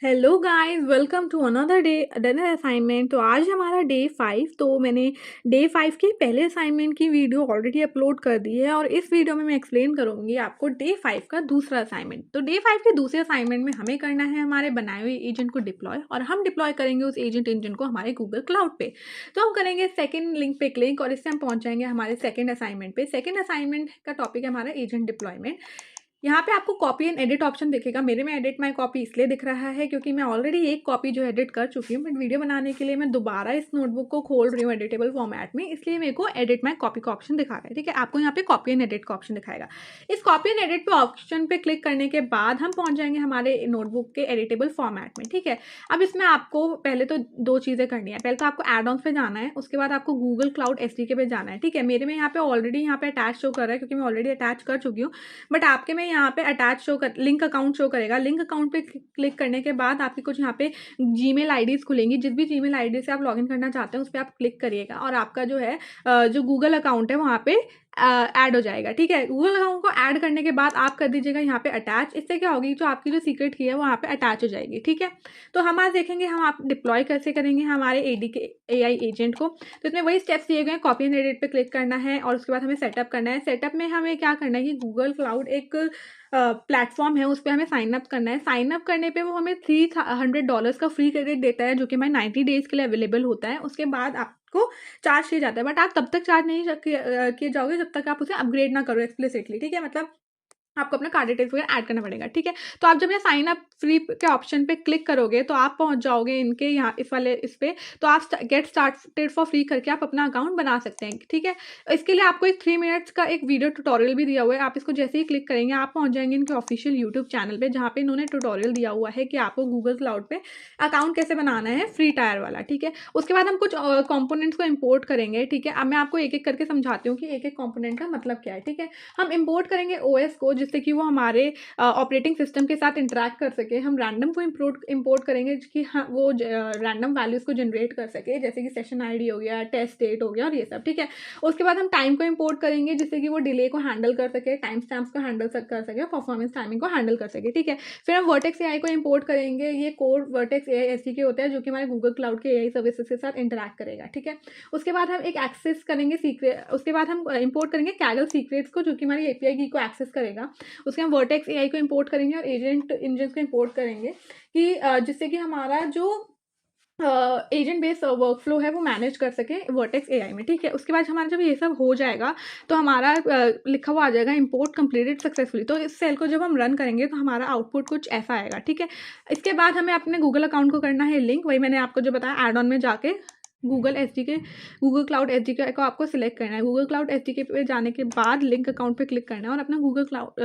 Hello guys, welcome to another assignment. तो आज हमारा डे 5। तो मैंने डे 5 के पहले असाइनमेंट की वीडियो ऑलरेडी अपलोड कर दी है और इस वीडियो में मैं एक्सप्लेन करूंगी आपको डे 5 का दूसरा असाइनमेंट। तो डे 5 के दूसरे असाइनमेंट में हमें करना है हमारे बनाए हुए एजेंट को डिप्लॉय, और हम डिप्लॉय करेंगे उस एजेंट इंजन को हमारे गूगल क्लाउड पे। तो हम करेंगे सेकेंड लिंक पे क्लिक और इससे हम पहुंच जाएंगे हमारे सेकेंड असाइनमेंट पे। सेकेंड असाइनमेंट का टॉपिक है हमारा एजेंट डिप्लॉयमेंट। यहाँ पे आपको कॉपी एंड एडिट ऑप्शन दिखेगा। मेरे में एडिट माई कॉपी इसलिए दिख रहा है क्योंकि मैं ऑलरेडी एक कॉपी जो एडिट कर चुकी हूँ, बट वीडियो बनाने के लिए मैं दोबारा इस नोटबुक को खोल रही हूँ एडिटेबल फॉर्मेट में, इसलिए मेरे को एडिट माई कॉपी का ऑप्शन दिखा रहा है। ठीक है, आपको यहाँ पे कॉपी एंड एडिट का ऑप्शन दिखाएगा। इस कॉपी एंड एडिट पे ऑप्शन पे क्लिक करने के बाद हम पहुंच जाएंगे हमारे नोटबुक के एडिटेबल फॉर्मेट में। ठीक है, अब इसमें आपको पहले तो दो चीज़ें करनी है। पहले तो आपको एड ऑन्स पे जाना है, उसके बाद आपको गूगल क्लाउड एसडीके पे जाना है। ठीक है, मेरे में यहाँ पे ऑलरेडी यहाँ पे अटैच शो कर रहा है क्योंकि मैं ऑलरेडी अटैच कर चुकी हूँ, बट आपके में यहाँ पे अटैच लिंक अकाउंट शो करेगा। लिंक अकाउंट पे क्लिक करने के बाद आपकी कुछ यहाँ पे जीमेल आईडीज खुलेंगी। जिस भी जीमेल आईडी से आप लॉगिन करना चाहते हैं उस पर आप क्लिक करिएगा और आपका जो है जो गूगल अकाउंट है वहाँ पे ऐड हो जाएगा। ठीक है, गूगल अकाउंट को ऐड करने के बाद आप कर दीजिएगा यहाँ पे अटैच। इससे क्या होगी, जो आपकी जो सीक्रेट की है वो यहाँ पे अटैच हो जाएगी। ठीक है, तो हम आज देखेंगे हम आप डिप्लॉय कैसे करेंगे हमारे एआई एजेंट को। तो इसमें वही स्टेप्स दिए गए हैं। कॉपी एंड एडिट पे क्लिक करना है और उसके बाद हमें सेटअप करना है। सेटअप में हमें क्या करना है कि गूगल क्लाउड एक प्लेटफॉर्म है, उस पर हमें साइन अप करना है। साइन अप करने पे वो हमें $300 का फ्री क्रेडिट देता है, जो कि हमारे 90 डेज के लिए अवेलेबल होता है। उसके बाद आपको चार्ज किया जाता है, बट आप तब तक चार्ज नहीं किए जाओगे जब तक आप उसे अपग्रेड ना करो एक्सप्लिसिटली। ठीक है, मतलब आपको अपना कार्ड डिटेल्स वगैरह ऐड करना पड़ेगा। ठीक है, तो आप जब ये साइन अप फ्री के ऑप्शन पे क्लिक करोगे तो आप पहुंच जाओगे इनके यहाँ इस पे। तो आप गेट स्टार्टेड फॉर फ्री करके आप अपना अकाउंट बना सकते हैं। ठीक है, इसके लिए आपको एक 3 मिनट्स का एक वीडियो ट्यूटोरियल भी दिया हुआ है। आप इसको जैसे ही क्लिक करेंगे आप पहुंच जाएंगे इनके ऑफिशियल यूट्यूब चैनल पे, जहाँ पे इन्होंने ट्यूटोरियल दिया हुआ है कि आपको गूगल क्लाउड पे अकाउंट कैसे बनाना है फ्री टायर वाला। ठीक है, उसके बाद हम कुछ कॉम्पोनेंट्स को इम्पोर्ट करेंगे। ठीक है, अब मैं आपको एक एक करके समझाती हूँ कि एक एक कॉम्पोनेंट का मतलब क्या है। ठीक है, हम इम्पोर्ट करेंगे ओएस को, जिससे कि वो हमारे ऑपरेटिंग सिस्टम के साथ इंटरेक्ट कर सके। हम रैंडम को इम्पोर्ट करेंगे कि वो रैंडम वैल्यूज को जनरेट कर सके, जैसे कि सेशन आईडी हो गया, टेस्ट डेट हो गया और ये सब। ठीक है, उसके बाद हम टाइम को इम्पोर्ट करेंगे जिससे कि वो डिले को हैंडल कर सके, टाइम स्टैम्प्स को हैंडल कर सके, परफॉर्मेंस टाइमिंग को हैंडल कर सके। ठीक है, फिर हम वर्टेक्स एआई को इम्पोर्ट करेंगे। ये कोर वर्टेक्स एआई एसडीके होता है जो कि हमारे गूगल क्लाउड के एआई सर्विसेज के साथ इंटरेक्ट करेगा। ठीक है, उसके बाद हम एक एक्सेस करेंगे सीक्रेट, उसके बाद हम इम्पोर्ट करेंगे कैगल सीक्रेट्स को, जो कि हमारी एपीआई की को एक्सेस करेगा। उसके हम वर्टेक्स एआई को इंपोर्ट करेंगे और एजेंट इंजन को इंपोर्ट करेंगे कि जिससे कि हमारा जो एजेंट बेस्ड वर्कफ्लो है वो मैनेज कर सके वर्टेक्स एआई में। ठीक है, उसके बाद हमारा जब ये सब हो जाएगा तो हमारा लिखा हुआ आ जाएगा इंपोर्ट कंप्लीटेड सक्सेसफुली। तो इस सेल को जब हम रन करेंगे तो हमारा आउटपुट कुछ ऐसा आएगा। ठीक है, इसके बाद हमें अपने गूगल अकाउंट को करना है लिंक। वही मैंने आपको जो बताया, एड ऑन में जाके गूगल क्लाउड एसडीके को आपको सिलेक्ट करना है। गूगल क्लाउड एसडीके पे जाने के बाद लिंक अकाउंट पे क्लिक करना है और अपना गूगल क्लाउड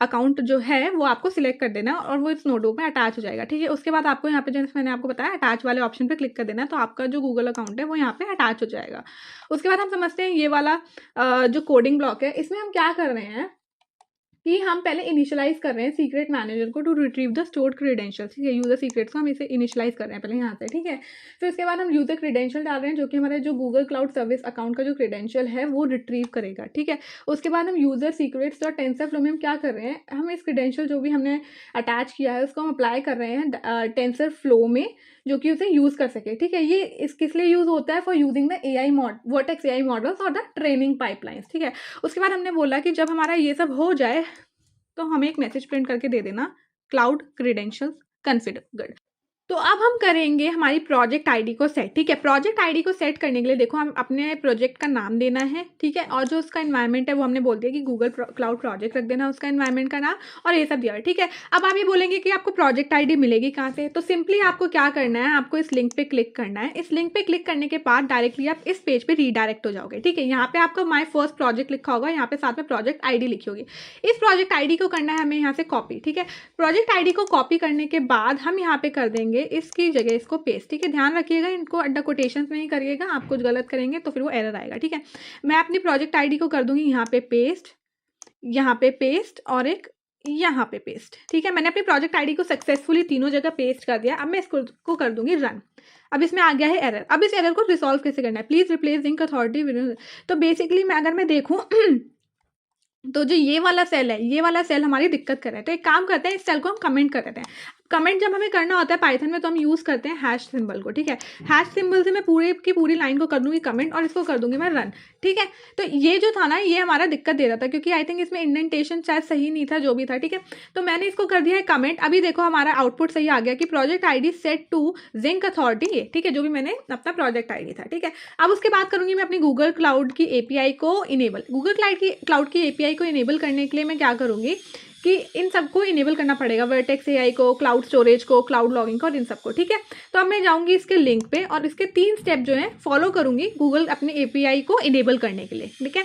अकाउंट जो है वो आपको सिलेक्ट कर देना है और वो इस नोटबुक में अटैच हो जाएगा। ठीक है, उसके बाद आपको यहाँ पे जैसे मैंने आपको बताया अटैच वाले ऑप्शन पे क्लिक कर देना है, तो आपका जो गूगल अकाउंट है वो यहाँ पे अटैच हो जाएगा। उसके बाद हम समझते हैं ये वाला जो कोडिंग ब्लॉक है, इसमें हम क्या कर रहे हैं कि हम पहले इनिशियलाइज कर रहे हैं सीक्रेट मैनेजर को to retrieve the stored credentials. ठीक है, यूजर सीक्रेट्स को हम इसे इनिशियलाइज कर रहे हैं पहले यहाँ से। ठीक है, फिर उसके बाद हम यूजर क्रेडेंशियल डाल रहे हैं जो कि हमारे जो गूगल क्लाउड सर्विस अकाउंट का जो क्रेडेंशियल है वो रिट्रीव करेगा। ठीक है, उसके बाद हम यूजर सीक्रेट्स और टेंसरफ्लो में हम क्या कर रहे हैं, हम इस क्रेडेंशियल जो भी हमने अटैच किया है उसको हम अप्लाई कर रहे हैं टेंसरफ्लो में, जो कि उसे यूज कर सके। ठीक है, ये इस किस लिए यूज होता है, for using the AI vertex AI models और द ट्रेनिंग पाइपलाइंस। ठीक है, उसके बाद हमने बोला कि जब हमारा ये सब हो जाए तो हमें एक मैसेज प्रिंट करके दे देना, क्लाउड क्रेडेंशियल्स कॉन्फ़िगर्ड। तो अब हम करेंगे हमारी प्रोजेक्ट आईडी को सेट। ठीक है, प्रोजेक्ट आईडी को सेट करने के लिए देखो हम अपने प्रोजेक्ट का नाम देना है। ठीक है, और जो उसका एनवायरनमेंट है वो हमने बोल दिया कि गूगल क्लाउड प्रोजेक्ट रख देना उसका एनवायरनमेंट का नाम, और ये सब दिया है। ठीक है, अब आप ये बोलेंगे कि आपको प्रोजेक्ट आईडी मिलेगी कहाँ से, तो सिंपली आपको क्या करना है, आपको इस लिंक पे क्लिक करना है। इस लिंक पे क्लिक करने के बाद डायरेक्टली आप इस पेज पे रीडायरेक्ट हो जाओगे। ठीक है, यहाँ पे आपका माई फर्स्ट प्रोजेक्ट लिखा होगा, यहाँ पे साथ में प्रोजेक्ट आईडी लिखी होगी। इस प्रोजेक्ट आईडी को करना है हमें यहाँ से कॉपी। ठीक है, प्रोजेक्ट आईडी को कॉपी करने के बाद हम यहाँ पे कर देंगे इसकी जगह इसको पेस्ट। ठीक है, ध्यान रखिएगा इनको अंडर कोटेशंस में ही करिएगा, आप कुछ गलत करेंगे तो फिर वो एरर आएगा। ठीक है, मैं अपनी प्रोजेक्ट आईडी को कर दूंगी यहाँ पे पेस्ट और एक यहाँ पे पेस्ट। ठीक है, मैंने अपनी प्रोजेक्ट आईडी को सक्सेसफुली तीनों जगह पेस्ट कर दिया। अब मैं इसको कर दूंगी रन। अब इसमें आ गया है एरर। अब इस एरर को रिसॉल्व कैसे करना है, प्लीज रिप्लेस लिंक अथॉरिटी। तो बेसिकली अगर मैं देखूँ तो जो ये वाला सेल है, ये वाला सेल हमारी दिक्कत कर रहा है, तो एक काम करते हैं इस सेल को हम कमेंट कर देते हैं। कमेंट जब हमें करना होता है पाइथन में तो हम यूज़ करते हैं हैश सिंबल को, ठीक है। हैश सिंबल से मैं पूरे की पूरी लाइन को कर दूंगी कमेंट और इसको कर दूंगी मैं रन, ठीक है। तो ये जो था ना, ये हमारा दिक्कत दे रहा था क्योंकि आई थिंक इसमें इंडेंटेशन शायद सही नहीं था, जो भी था, ठीक है। तो मैंने इसको कर दिया है कमेंट। अभी देखो हमारा आउटपुट सही आ गया कि project I set to zinc authority, ये ठीक है, जो भी मैंने अपना प्रोजेक्ट आई था, ठीक है। अब उसके बाद करूंगी मैं अपनी गूगल क्लाउड की एपीआई को इनेबल। गूगल क्लाउड की एपीआई को इनेबल करने के लिए मैं क्या करूंगी कि इन सबको इनेबल करना पड़ेगा, वर्टेक्स एआई को, क्लाउड स्टोरेज को, क्लाउड लॉगिंग को और इन सबको, ठीक है। तो अब मैं जाऊंगी इसके लिंक पे और इसके 3 स्टेप जो है फॉलो करूंगी गूगल अपने एपीआई को इनेबल करने के लिए, ठीक है।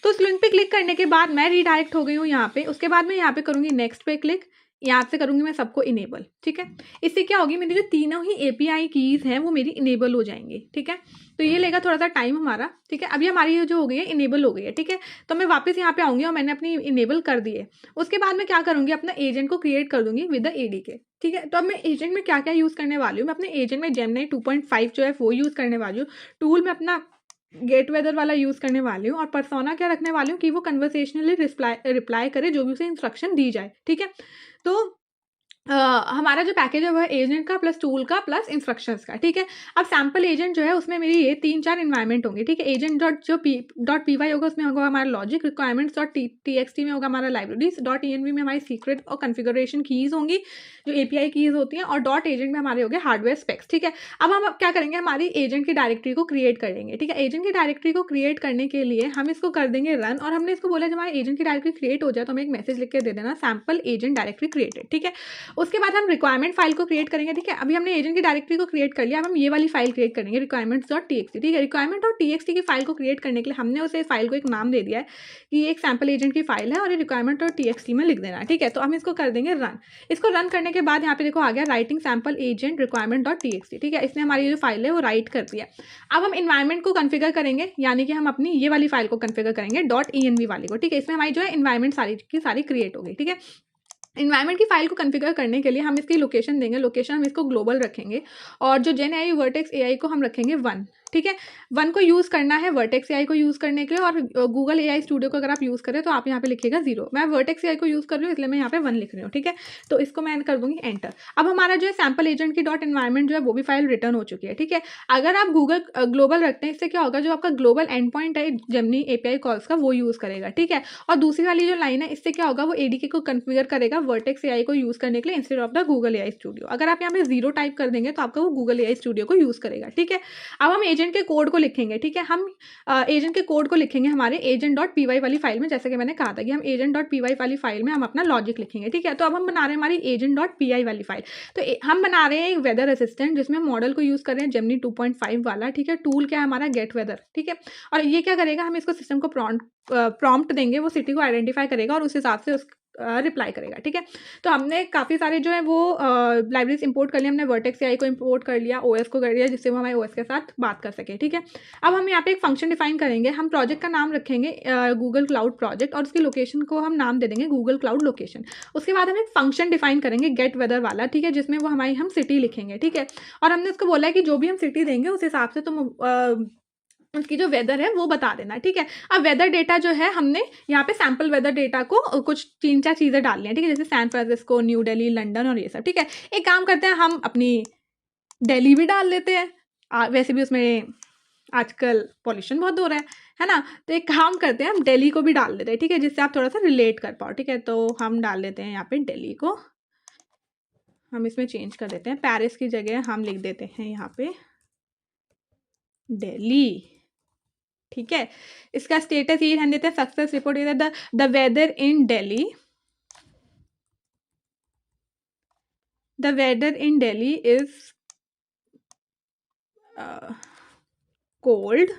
तो उस लिंक पे क्लिक करने के बाद मैं रीडायरेक्ट हो गई हूँ यहाँ पे। उसके बाद मैं यहाँ पे करूंगी नेक्स्ट पे क्लिक, यहाँ से करूंगी मैं सबको इनेबल, ठीक है। इससे क्या होगी, मेरी जो तीनों ही एपीआई कीज हैं वो मेरी इनेबल हो जाएंगी, ठीक है। तो ये लेगा थोड़ा सा टाइम हमारा, ठीक है। अभी हमारी जो हो गई है इनेबल हो गई है, ठीक है। तो मैं वापस यहाँ पे आऊंगी और मैंने अपनी इनेबल कर दी है। उसके बाद मैं क्या करूंगी, अपना एजेंट को क्रिएट कर दूंगी विद द एडी के, ठीक है। तो अब मैं एजेंट में क्या क्या यूज़ करने वाली हूँ, मैं अपने एजेंट में जेमिनी 2.5 जो है वो यूज़ करने वाली हूँ। टूल में अपना गेट वेदर वाला यूज़ करने वाली हूँ और पर्सोना क्या रखने वाली हूँ कि वो कन्वर्सेशनली रिप्लाई करे जो भी उसे इंस्ट्रक्शन दी जाए, ठीक है। तो हमारा जो पैकेज है वो है एजेंट का प्लस टूल का प्लस इंस्ट्रक्शंस का, ठीक है। अब सैम्पल एजेंट जो है उसमें मेरी ये 3-4 इन्वायरमेंट होंगे, ठीक है। एजेंट डॉट पी वाई होगा, उसमें होगा हमारा logic, requirements dot T X T में होगा हमारा libraries, dot E N V में हमारी सीक्रेट और कन्फिगरेशन कीज होंगी जो एपीआई कीज होती हैं, और डॉट एजेंट में हमारे हो गए हार्डवेयर स्पेक्स, ठीक है। अब हम क्या करेंगे, हमारी एजेंट की डायरेक्टरी को क्रिएट करेंगे, ठीक है। एजेंट की डायरेक्टरी को क्रिएट करने के लिए हम इसको कर देंगे रन, और हमने इसको बोला जब हमारे एजेंट की डायरेक्टरी क्रिएट हो जाए तो हमें एक मैसेज लिख के दे देना सैम्पल एजेंट डायरेक्टरी क्रिएटेड, ठीक है। उसके बाद हम रिक्वायरमेंट फाइल को क्रिएट करेंगे, ठीक है। अभी हमने एजेंट की डायरेक्टरी को क्रिएट कर लिया, अब हम ये वाली फाइल क्रिएट करेंगे रिक्वायरमेंट्स डॉट टीएक्सटी, ठीक है। रिक्वायरमेंट डॉट टीएक्सटी की फाइल को क्रिएट करने के लिए हमने उसे फाइल को एक नाम दे दिया है कि ये एक सैम्पल एजेंट की फाइल है और ये रिक्वायरमेंट डॉट टीएक्सटी में लिख देना, ठीक है। तो हम इसको कर देंगे रन। इसको रन करने के बाद यहाँ पे देखो आ गया writing sample agent requirement dot TXT, ठीक है। इसने हमारी जो फाइल है वो राइट कर दिया। अब हम इन्वायरमेंट को कन्फिगर करेंगे, यानी कि हम अपनी ये वाली फाइल को कन्फिगर करेंगे डॉट ई वाली को, ठीक है। इसमें हमारी जो है इन्वायरमेंट सारी की सारी क्रिएट हो गई, ठीक है। इन्वायरमेंट की फाइल को कॉन्फ़िगर करने के लिए हम इसकी लोकेशन देंगे, लोकेशन हम इसको ग्लोबल रखेंगे, और जो जेन आई वर्टेक्स एआई को हम रखेंगे 1, ठीक है। 1 को यूज़ करना है वर्टेक्स एआई को यूज़ करने के लिए, और गूगल एआई स्टूडियो को अगर आप यूज़ करें तो आप यहाँ पे लिखिएगा 0। मैं वर्टेक्स एआई को यूज़ कर रही हूँ इसलिए मैं यहाँ पे 1 लिख रही हूँ, ठीक है। तो इसको मैं कर दूंगी एंटर। अब हमारा जो है सैम्पल एजेंट की डॉट इन्वायरमेंट जो है वो भी फाइल रिटर्न हो चुकी है, ठीक है। अगर आप गूगल ग्लोबल रखते हैं, इससे क्या होगा, जो आपका ग्लोबल एंड पॉइंट है जेमिनी एपीआई कॉल्स का वो यूज़ करेगा, ठीक है। और दूसरी वाली जो लाइन है इससे क्या होगा, वो एडीके को कन्फिगर करेगा वर्टेक्स एआई को यूज़ करने के लिए instead of the Google AI studio. अगर आप यहाँ पे 0 टाइप कर देंगे तो आपका वो गूगल एआई स्टूडियो को यूज़ करेगा, ठीक है। अब हम एजेंट के कोड को लिखेंगे, ठीक है। हम एजेंट के कोड को लिखेंगे हमारे एजेंट डॉट पी वाई वाली फाइल में, जैसे कि मैंने कहा था कि हम एजेंट डॉट पी वाई वाली फाइल में हम अपना लॉजिक लिखेंगे, ठीक है। तो अब हम बना रहे हैं हमारी एजेंट डॉट पी आई वाली फाइल। तो हम बना रहे हैं एक वेदर असिस्टेंट जिसमें मॉडल को यूज़ कर रहे हैं जेमिनी 2.5 वाला, ठीक है। टूल क्या है हमारा गेट वेदर, ठीक है। और ये क्या करेगा, हम इसको सिस्टम को प्रॉम्प्ट देंगे, वो सिटी को आइडेंटिफाई करेगा और उस हिसाब से उस रिप्लाई करेगा, ठीक है। तो हमने काफ़ी सारे जो है वो लाइब्रेरीज इंपोर्ट कर लिया, हमने वर्टेक्स एआई को इंपोर्ट कर लिया, ओएस को कर लिया, जिससे वो हमारे ओएस के साथ बात कर सके, ठीक है। अब हम यहाँ पे एक फंक्शन डिफाइन करेंगे, हम प्रोजेक्ट का नाम रखेंगे गूगल क्लाउड प्रोजेक्ट, और उसकी लोकेशन को हम नाम दे देंगे गूगल क्लाउड लोकेशन। उसके बाद हम एक फंक्शन डिफाइन करेंगे गेट वेदर वाला, ठीक है, जिसमें वो हमारी हम सिटी लिखेंगे, ठीक है। और हमने उसको बोला है कि जो भी हम सिटी देंगे उस हिसाब से तुम उसकी जो वेदर है वो बता देना, ठीक है। अब वेदर डेटा जो है हमने यहाँ पे सैम्पल वेदर डेटा को कुछ 3-4 चीज़ें डालनी है, ठीक है, जैसे San Francisco, New Delhi, London और ये सब, ठीक है। एक काम करते हैं, हम अपनी दिल्ली भी डाल लेते हैं, वैसे भी उसमें आजकल पॉल्यूशन बहुत हो रहा है ना। तो एक काम करते हैं, हम दिल्ली को भी डाल देते हैं, ठीक है, जिससे आप थोड़ा सा रिलेट कर पाओ, ठीक है। तो हम डाल देते हैं यहाँ पे दिल्ली को, हम इसमें चेंज कर देते हैं, पेरिस की जगह हम लिख देते हैं यहाँ पे दिल्ली, ठीक है। इसका स्टेटस ये रहने देते हैं, सक्सेस रिपोर्ट ये the weather in Delhi, the weather in Delhi is cold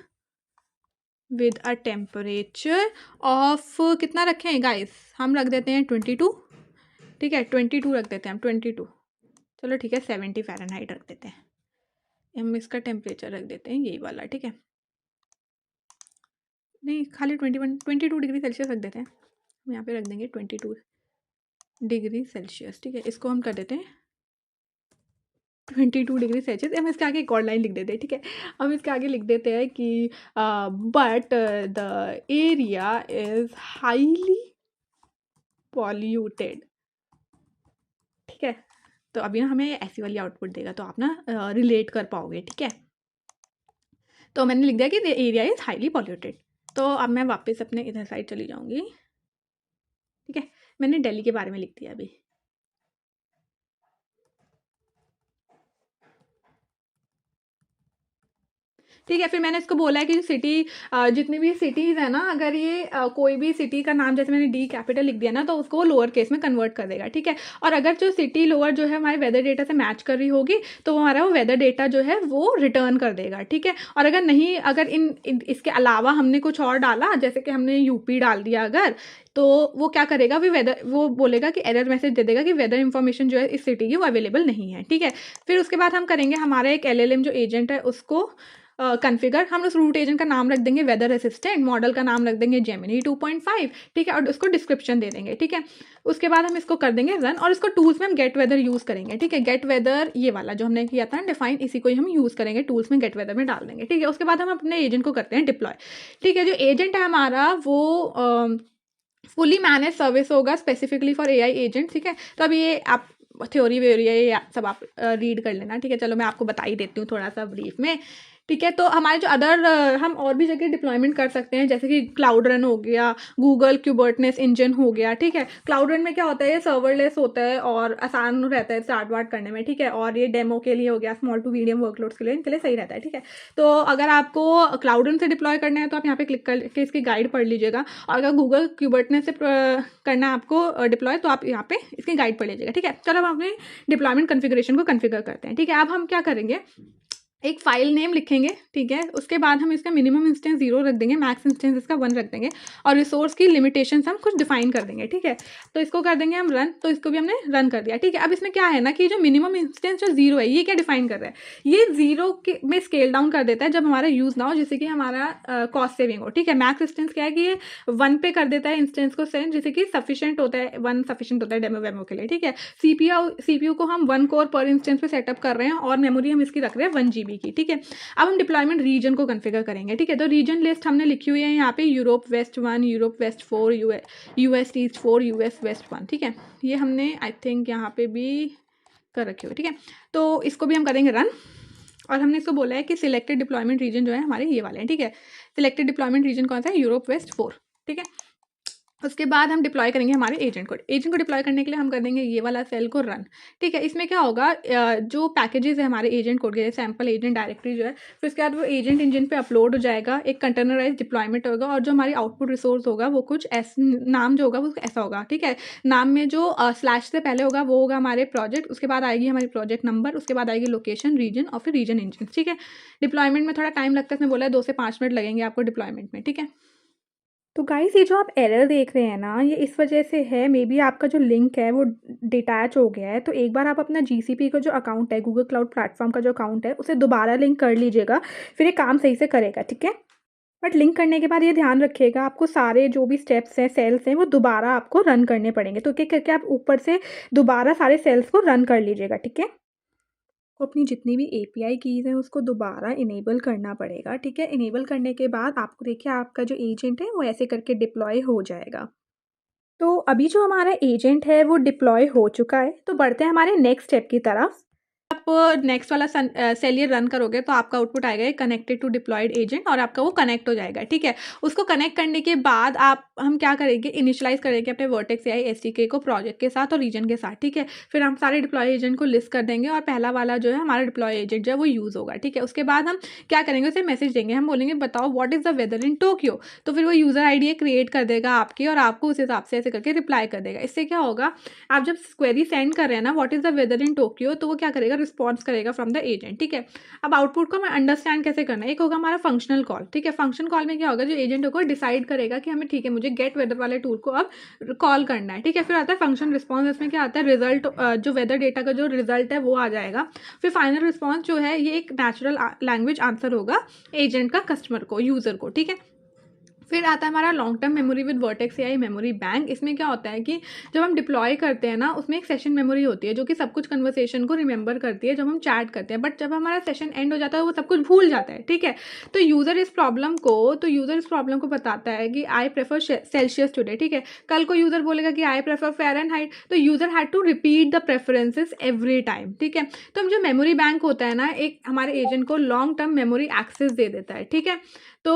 with a temperature of कितना रखें गाइस, हम रख देते हैं 22, ठीक है। 22 रख देते हैं हम, 22, चलो ठीक है। 70 फ़ारेनहाइट रख देते हैं, हम इसका टेम्परेचर रख देते हैं यही वाला, ठीक है। नहीं, खाली 22 डिग्री सेल्सियस रख देते हैं, हम यहाँ पे रख देंगे 22 डिग्री सेल्सियस, ठीक है। इसको हम कर देते हैं 22 डिग्री सेल्सियस। हम इसके आगे एक और लाइन लिख देते हैं, ठीक है। हम इसके आगे लिख देते हैं कि but the area is highly polluted, ठीक है। तो अभी ना हमें ऐसी वाली आउटपुट देगा, तो आप ना रिलेट कर पाओगे, ठीक है। तो मैंने लिख दिया कि the area is highly polluted. तो अब मैं वापस अपने इधर साइड चली जाऊँगी, ठीक है। मैंने दिल्ली के बारे में लिख दिया अभी। ठीक है, फिर मैंने इसको बोला है कि सिटी जितनी भी सिटीज़ है ना, अगर ये कोई भी सिटी का नाम जैसे मैंने डी कैपिटल लिख दिया ना, तो उसको लोअर केस में कन्वर्ट कर देगा, ठीक है। और अगर जो सिटी लोअर जो है हमारे वेदर डेटा से मैच कर रही होगी, तो हमारा वो वेदर डेटा जो है वो रिटर्न कर देगा, ठीक है। और अगर नहीं, अगर इसके अलावा हमने कुछ और डाला, जैसे कि हमने यूपी डाल दिया अगर, तो वो क्या करेगा, वो बोलेगा कि एरर मैसेज दे देगा कि वेदर इन्फॉर्मेशन जो है इस सिटी की वो अवेलेबल नहीं है, ठीक है। फिर उसके बाद हम करेंगे, हमारा एक एलएलएम जो एजेंट है उसको कॉन्फ़िगर, हम उस रूट एजेंट का नाम रख देंगे वेदर असिस्टेंट, मॉडल का नाम रख देंगे जेमिनी 2.5, ठीक है, और उसको डिस्क्रिप्शन दे देंगे, ठीक है। उसके बाद हम इसको कर देंगे रन, और इसको टूल्स में हम गेट वेदर यूज़ करेंगे, ठीक है। गेट वेदर ये वाला जो हमने किया था डिफाइन, इसी को ही हम यूज़ करेंगे टूल्स में, गेट वेदर में डाल देंगे, ठीक है। उसके बाद हम अपने एजेंट को करते हैं डिप्लॉय, ठीक है। जो एजेंट है हमारा वो फुली मैनेज सर्विस होगा स्पेसिफिकली फॉर एआई एजेंट, ठीक है। तो अब ये आप थ्योरी व्योरी है ये सब आप रीड कर लेना, ठीक है। चलो मैं आपको बता ही देती हूँ थोड़ा सा ब्रीफ में, ठीक है। तो हमारे जो अदर हम और भी जगह डिप्लॉयमेंट कर सकते हैं, जैसे कि क्लाउड रन हो गया, गूगल क्यूबर्टनेस इंजन हो गया, ठीक है। क्लाउड रन में क्या होता है, ये सर्वरलेस होता है और आसान रहता है स्टार्ट वार्ट करने में, ठीक है। और ये डेमो के लिए हो गया, स्मॉल टू मीडियम वर्कलोड्स के लिए, इनके लिए सही रहता है, ठीक है। तो अगर आपको क्लाउड रन से डिप्लॉय करना है तो आप यहाँ पे क्लिक करके इसकी गाइड पढ़ लीजिएगा, और अगर गूगल क्यूबर्टनेस से करना है आपको डिप्लॉय, तो आप यहाँ पे इसकी गाइड पढ़ लीजिएगा, ठीक है। चलो हम अपने डिप्लॉयमेंट कॉन्फ़िगरेशन को कॉन्फ़िगर करते हैं, ठीक है। अब हम क्या करेंगे, एक फाइल नेम लिखेंगे, ठीक है। उसके बाद हम इसका मिनिमम इंस्टेंस 0 रख देंगे, मैक्स इंस्टेंस इसका 1 रख देंगे, और रिसोर्स की लिमिटेशंस हम कुछ डिफाइन कर देंगे, ठीक है। तो इसको कर देंगे हम रन, तो इसको भी हमने रन कर दिया, ठीक है। अब इसमें क्या है ना कि जो मिनिमम इंस्टेंस जो 0 है, ये क्या डिफाइन कर रहा है, ये 0 के में स्केल डाउन कर देता है जब हमारा यूज़ ना हो, जिससे कि हमारा कॉस्ट सेविंग हो, ठीक है। मैक्स इंस्टेंस क्या है कि ये 1 पे कर देता है इंस्टेंस को सेंड, जिससे कि सफिशिएंट होता है, 1 सफिशिएंट होता है डेमो वेमो के लिए, ठीक है। सीपीयू को हम 1 कोर पर इंस्टेंस पे सेटअप कर रहे हैं, और मेमोरी हम इसकी रख रहे हैं 1 GB की, ठीक है। अब हम डिप्लॉयमेंट रीजन को कॉन्फ़िगर करेंगे, ठीक है। तो रीजन लिस्ट हमने लिखी हुई है यहाँ पे, Europe west 1, Europe west 4, US east 4, US west 1, ठीक है। ये हमने आई थिंक यहाँ पे भी कर रखे हुए, ठीक है। तो इसको भी हम करेंगे रन, और हमने इसको बोला है कि सिलेक्टेड डिप्लॉयमेंट रीजन जो है हमारे ये वाले हैं, ठीक है। सिलेक्टेड डिप्लॉयमेंट रीजन कौन सा है, यूरोप वेस्ट 4, ठीक है। उसके बाद हम डिप्लॉय करेंगे हमारे एजेंट को डिप्लॉय करने के लिए हम कर देंगे ये वाला सेल को रन, ठीक है। इसमें क्या होगा, जो पैकेजेस है हमारे एजेंट कोड के, सैम्पल एजेंट डायरेक्टरी जो है, फिर उसके बाद वो एजेंट इंजन पे अपलोड हो जाएगा, एक कंटेनराइज डिप्लॉयमेंट होगा, और जो हमारी आउटपुट रिसोर्स होगा वो कुछ नाम जो होगा वो ऐसा होगा, ठीक है। नाम में जो स्लैश से पहले होगा वो होगा हमारे प्रोजेक्ट, उसके बाद आएगी हमारी प्रोजेक्ट नंबर, उसके बाद आएगी लोकेशन, रीजन, और फिर रीजन इंजन, ठीक है। डिप्लॉयमेंट में थोड़ा टाइम लगता है, इसमें बोला है 2 से 5 मिनट लगेंगे आपको डिप्लॉयमेंट में, ठीक है। तो गाइस ये जो आप एरर देख रहे हैं ना, ये इस वजह से है, मे बी आपका जो लिंक है वो डिटैच हो गया है। तो एक बार आप अपना जीसीपी का जो अकाउंट है, गूगल क्लाउड प्लेटफॉर्म का जो अकाउंट है, उसे दोबारा लिंक कर लीजिएगा, फिर ये काम सही से करेगा, ठीक है। बट लिंक करने के बाद ये ध्यान रखिएगा, आपको सारे जो भी स्टेप्स हैं, सेल्स हैं, वो दोबारा आपको रन करने पड़ेंगे। तो एक-एक करके आप ऊपर से दोबारा सारे सेल्स को रन कर लीजिएगा, ठीक है। को अपनी जितनी भी एपीआई कीज़ हैं उसको दोबारा इनेबल करना पड़ेगा, ठीक है। इनेबल करने के बाद आपको देखिए आपका जो एजेंट है वो ऐसे करके डिप्लॉय हो जाएगा। तो अभी जो हमारा एजेंट है वो डिप्लॉय हो चुका है, तो बढ़ते हैं हमारे नेक्स्ट स्टेप की तरफ। आप नेक्स्ट वाला सेल ये रन करोगे तो आपका आउटपुट आएगा कनेक्टेड टू डिप्लॉयड एजेंट, और आपका वो कनेक्ट हो जाएगा, ठीक है। उसको कनेक्ट करने के बाद हम क्या करेंगे, इनिशियलाइज करेंगे अपने वर्टेक्स एआई एसडीके को प्रोजेक्ट के साथ और रीजन के साथ, ठीक है। फिर हम सारे डिप्लॉय एजेंट को लिस्ट कर देंगे, और पहला वाला जो है हमारा डिप्लॉय एजेंट जो है वो यूज़ होगा, ठीक है। उसके बाद हम क्या करेंगे, उसे मैसेज देंगे, हम बोलेंगे बताओ what is the weather in Tokyo, तो फिर वो यूज़र आईडी क्रिएट कर देगा आपकी, और आपको उस हिसाब से ऐसे करके रिप्लाई कर देगा। इससे क्या होगा, आप जब क्वेरी सेंड कर रहे हैं ना what is the weather in Tokyo, तो वो क्या करेगा, रिस्पॉन्स करेगा फ्रॉम द एजेंट, ठीक है। अब आउटपुट को हमें अंडरस्टैंड कैसे करना है, एक होगा हमारा फंक्शनल कॉल, ठीक है। फंक्शन कॉल में क्या होगा, जो एजेंट होगा डिसाइड करेगा कि हमें ठीक है मुझे गेट वेदर वाले टूल को अब कॉल करना है, ठीक है। फिर आता है फंक्शन रिस्पॉन्स, इसमें क्या आता है रिजल्ट, जो वेदर डेटा का जो रिजल्ट है वो आ जाएगा। फिर फाइनल रिस्पॉन्स जो है ये एक नेचुरल लैंग्वेज आंसर होगा एजेंट का कस्टमर को, यूज़र को, ठीक है। फिर आता है हमारा long term memory with vertex AI memory bank. इसमें क्या होता है कि जब हम डिप्लॉय करते हैं ना, उसमें एक सेशन मेमोरी होती है जो कि सब कुछ कन्वर्सेशन को रिमेंबर करती है जब हम चैट करते हैं, बट जब हमारा सेशन एंड हो जाता है वो सब कुछ भूल जाता है, ठीक है। तो यूज़र इस प्रॉब्लम को बताता है कि आई प्रेफर सेल्सियस टुडे, ठीक है। कल को यूज़र बोलेगा कि आई प्रेफर फ़ारेनहाइट, तो user had to repeat the preferences every time, ठीक है। तो हम जो मेमोरी बैंक होता है ना, एक हमारे एजेंट को लॉन्ग टर्म मेमोरी एक्सेस दे देता है, ठीक है। तो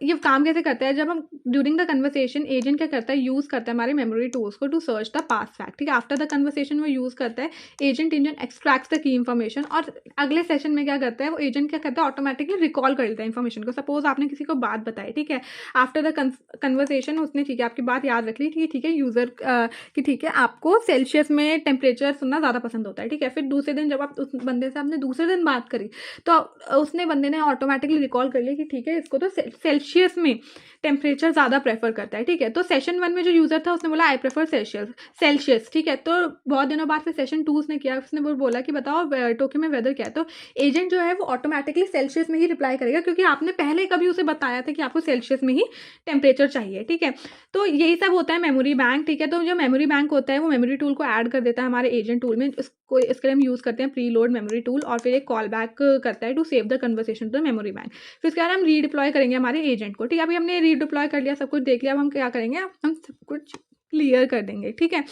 ये काम कैसे करता है, जब हम ड्यूरिंग द कन्वर्सेशन एजेंट क्या करता है, यूज़ करता है हमारे मेमोरी टूल्स को to search the past fact, ठीक है। आफ्टर द कन्वर्सेशन वो यूज़ करता है agent engine extracts the key information, और अगले सेशन में क्या करता है वो एजेंट क्या करता है, ऑटोमेटिकली रिकॉल कर लेता है इन्फॉर्मेशन को। सपोज आपने किसी को बात बताई, ठीक है, आफ्टर द कन्वर्सेशन उसने, ठीक है, आपकी बात याद रख ली, ठीक है, यूज़र कि ठीक है आपको सेल्सियस में टेम्परेचर सुनना ज़्यादा पसंद होता है, ठीक है। फिर दूसरे दिन जब आप उस बंदे से आपने दूसरे दिन बात करी, तो उसने बंदे ने ऑटोमेटिकली रिकॉल कर लिया कि ठीक है इसको तो सेल्सियस में टेम्परेचर ज़्यादा प्रेफर करता है, ठीक है। तो सेशन 1 में जो यूज़र था उसने बोला आई प्रेफर सेल्सियस, ठीक है। तो बहुत दिनों बाद फिर सेशन 2 उसने किया, उसने वो बोला कि बताओ टोक्यो में वेदर क्या है, तो एजेंट जो है वो ऑटोमेटिकली सेल्सियस में ही रिप्लाई करेगा, क्योंकि आपने पहले कभी उसे बताया था कि आपको सेल्सियस में ही टेम्परेचर चाहिए, ठीक है। तो यही सब होता है मेमोरी बैंक, ठीक है। तो जो मेमोरी बैंक होता है वो मेमोरी टूल को ऐड कर देता है हमारे एजेंट टूल में। इसके लिए हम यूज़ करते हैं प्री लोड मेमोरी टूल, और फिर एक कॉल बैक करता है to save the conversation to the memory bank. फिर उसके बाद हम रीडिप्लॉय करेंगे हमारे एजेंट को, ठीक है। अभी हमने रीडिप्लॉय कर लिया, सब कुछ देख लिया, अब हम क्या करेंगे, हम सब कुछ क्लियर कर देंगे, ठीक है।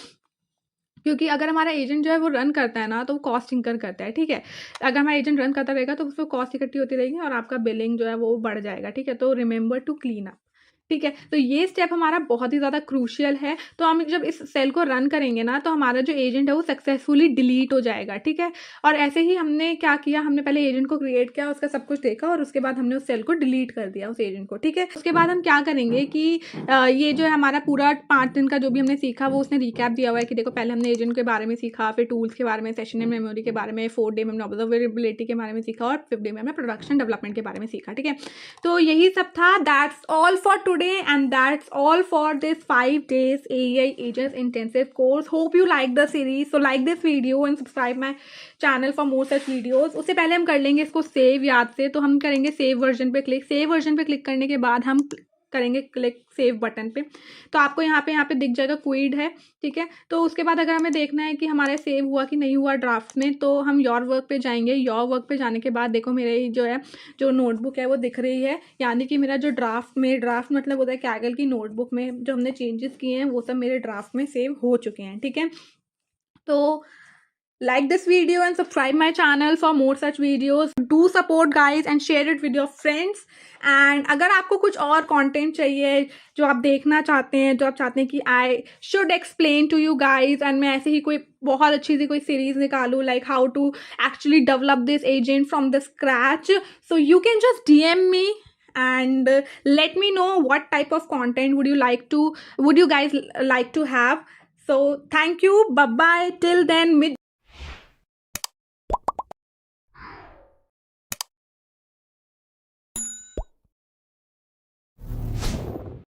क्योंकि अगर हमारा एजेंट जो है वो रन करता है ना, तो वो कॉस्ट इंकर करता है, ठीक है। अगर हमारा एजेंट रन करता रहेगा तो उसमें कॉस्ट इकट्ठी होती रहेगी और आपका बिलिंग जो है वो बढ़ जाएगा, ठीक है। तो रिमेंबर टू क्लीन अप, ठीक है। तो ये स्टेप हमारा बहुत ही ज़्यादा क्रूशियल है। तो हम जब इस सेल को रन करेंगे ना, तो हमारा जो एजेंट है वो सक्सेसफुली डिलीट हो जाएगा, ठीक है। और ऐसे ही हमने क्या किया, हमने पहले एजेंट को क्रिएट किया, उसका सब कुछ देखा, और उसके बाद हमने उस सेल को डिलीट कर दिया, उस एजेंट को, ठीक है। उसके बाद हम क्या करेंगे कि ये जो है हमारा पूरा 5 दिन का जो भी हमने सीखा वो उसने रिकैप दिया हुआ है कि देखो पहले हमने एजेंट के बारे में सीखा, फिर टूल्स के बारे में, सेशन एंड मेमोरी के बारे में, 4th डे में हमने ऑब्जर्वेबिलिटी के बारे में सीखा, और 5th डे में हमने प्रोडक्शन डेवलपमेंट के बारे में सीखा, ठीक है। तो यही सब था। That's all for today and that's all for this 5 days AI agents intensive course. Hope you like the series. So like this video and subscribe my channel for more such videos. उससे पहले हम कर लेंगे इसको save याद से, तो हम करेंगे सेव वर्जन पे क्लिक। सेव वर्जन पे क्लिक करने के बाद हम करेंगे क्लिक सेव बटन पे, तो आपको यहाँ पे दिख जाएगा क्विड है, ठीक है। तो उसके बाद अगर हमें देखना है कि हमारे सेव हुआ कि नहीं हुआ ड्राफ्ट में, तो हम योर वर्क पे जाएंगे। योर वर्क पे जाने के बाद देखो मेरे जो है जो नोटबुक है वो दिख रही है, यानी कि मेरा जो ड्राफ्ट मतलब होता है कैगल की नोटबुक में जो हमने चेंजेस किए हैं वो सब मेरे ड्राफ्ट में सेव हो चुके हैं, ठीक है। तो like this video and subscribe my channel for more such videos. Do support guys and share it with your friends. And अगर आपको कुछ और कंटेंट चाहिए जो आप देखना चाहते हैं, जो आप चाहते हैं कि I should explain to you guys, and मैं ऐसे ही कोई बहुत अच्छी सी कोई सीरीज निकालूँ like how to actually develop this agent from the scratch, so you can just DM me and let me know what type of content would you guys like to have. So thank you, bye bye till then.